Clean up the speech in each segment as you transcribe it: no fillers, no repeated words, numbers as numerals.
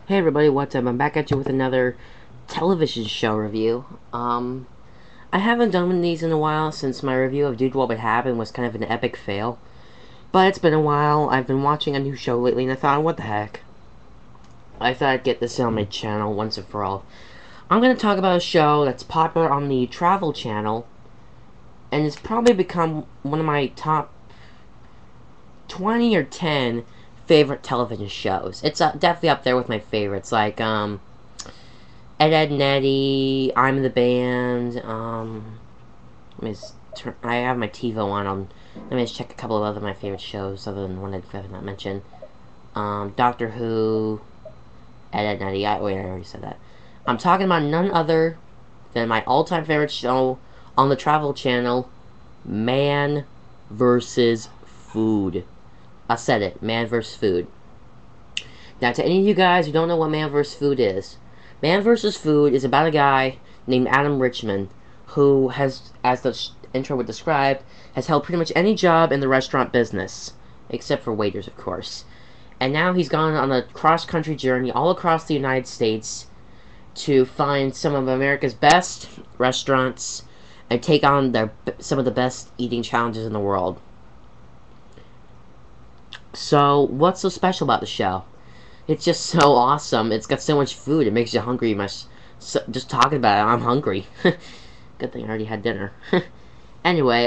Hey everybody, what's up? I'm back at you with another television show review. I haven't done one of these in a while since my review of Dude What Would Happen was kind of an epic fail. But it's been a while. I've been watching a new show lately and I thought, what the heck? I thought I'd get this on my channel once and for all. I'm going to talk about a show that's popular on the Travel Channel and it's probably become one of my top 20 or 10 favorite television shows. It's definitely up there with my favorites, like, Ed, and Eddie, I'm in the Band, I have my TiVo on. Let me just check a couple of other my favorite shows, other than one I've not mentioned. Doctor Who, Ed, and Eddie, I already said that. I'm talking about none other than my all-time favorite show on the Travel Channel, Man vs. Food. I said it, Man vs. Food. Now, to any of you guys who don't know what Man vs. Food is, Man vs. Food is about a guy named Adam Richman who has, as the intro would describe, has held pretty much any job in the restaurant business, except for waiters, of course. And now he's gone on a cross-country journey all across the United States to find some of America's best restaurants and take on some of the best eating challenges in the world. So, what's so special about the show? It's just so awesome. It's got so much food. It makes you hungry. Just talking about it, I'm hungry. Good thing I already had dinner. Anyway,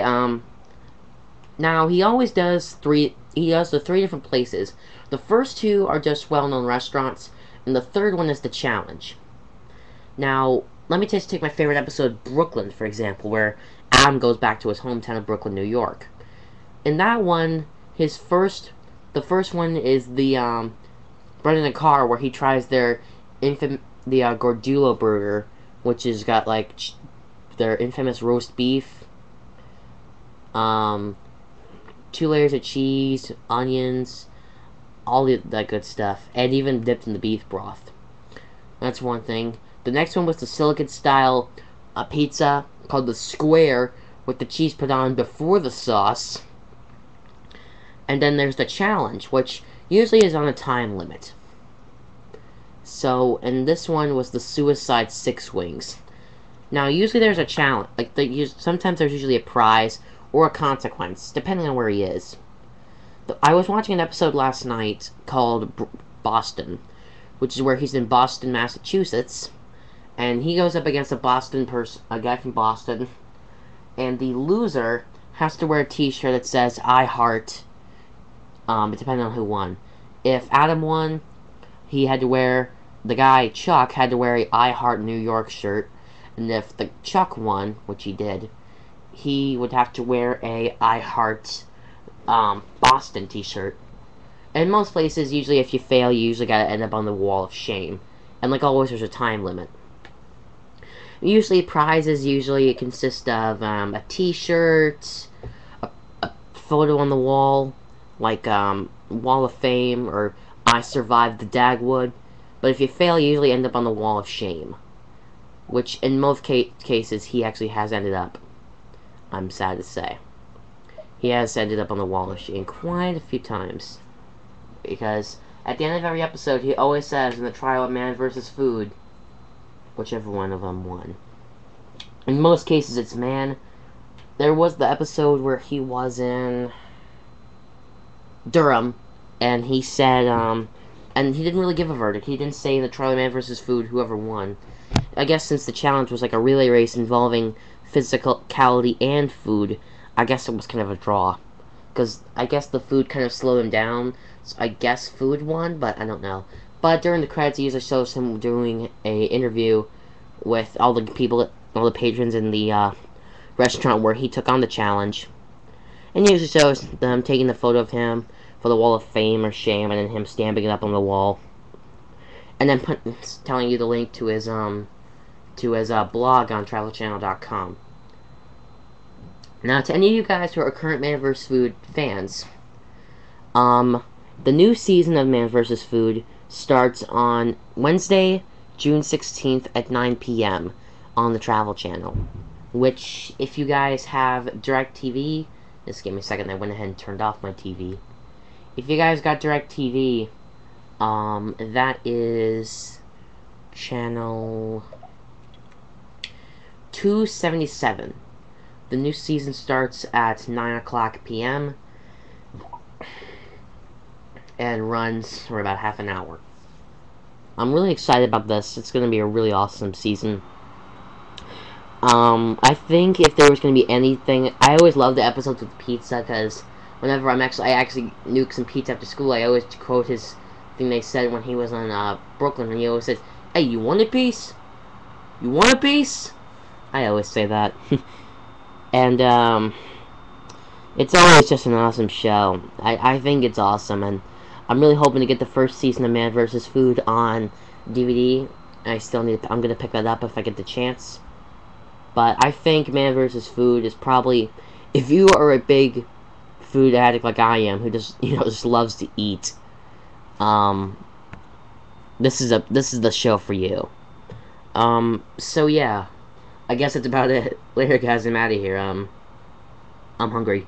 now he always does the three different places. The first two are just well-known restaurants, and the third one is the challenge. Now, let me just take my favorite episode, Brooklyn, for example, where Adam goes back to his hometown of Brooklyn, New York. In that one, the first one is the, running a car where he tries their Gordullo burger, which has got, like, their infamous roast beef, 2 layers of cheese, onions, all that good stuff, and even dipped in the beef broth. That's one thing. The next one was the silicon-style pizza called the Square, with the cheese put on before the sauce. And then there's the challenge, which usually is on a time limit. So, and this one was the Suicide Six Wings. Now, usually there's a challenge, sometimes there's usually a prize or a consequence, depending on where he is. I was watching an episode last night called Boston, which is where he's in Boston, Massachusetts, and he goes up against a guy from Boston, and the loser has to wear a t-shirt that says, I heart, depending on who won. If Adam won, the guy, Chuck, had to wear a I Heart New York shirt, and if the Chuck won, which he did, he would have to wear a I Heart, Boston t-shirt. And in most places, usually if you fail, you usually gotta end up on the wall of shame. And like always, there's a time limit. Usually, prizes consist of, a t-shirt, a photo on the wall, like, Wall of Fame, or I Survived the Dagwood. But if you fail, you usually end up on the Wall of Shame. Which, in most cases, he actually has ended up. I'm sad to say. He has ended up on the Wall of Shame quite a few times. Because, at the end of every episode, he always says, in the trial of Man vs. Food, whichever one of them won. In most cases, it's Man. There was the episode where he was in Durham, and he said, and he didn't really give a verdict. He didn't say in the trial of Man vs. Food whoever won. I guess since the challenge was like a relay race involving physicality and food, I guess it was kind of a draw. Because I guess the food kind of slowed him down, so I guess food won, but I don't know. But during the credits, he usually shows him doing a interview with all the patrons in the restaurant where he took on the challenge. And he usually shows them taking the photo of him for the Wall of Fame or Shame, and then him stamping it up on the wall. And then telling you the link to his blog on TravelChannel.com. Now, to any of you guys who are current Man vs. Food fans, the new season of Man vs. Food starts on Wednesday, June 16th at 9 p.m. on the Travel Channel. Which, if you guys have DirecTV, just give me a second, I went ahead and turned off my TV. If you guys got DirecTV, That is channel 277. The new season starts at 9 o'clock p.m. and runs for about half an hour. I'm really excited about this. It's going to be a really awesome season. I think if there was going to be anything, I always love the episodes with pizza, because whenever I actually nuke some pizza after school, I always quote his thing they said when he was in Brooklyn, and he always says, "Hey, you want a piece? You want a piece?" I always say that. And, it's always just an awesome show. I think it's awesome, and I'm really hoping to get the first season of Man vs. Food on DVD. I'm gonna pick that up if I get the chance. But I think Man vs. Food is probably, if you are a big food addict like I am, who just loves to eat, this is the show for you. So yeah, I guess that's about it. Later, guys. I'm out of here. I'm hungry.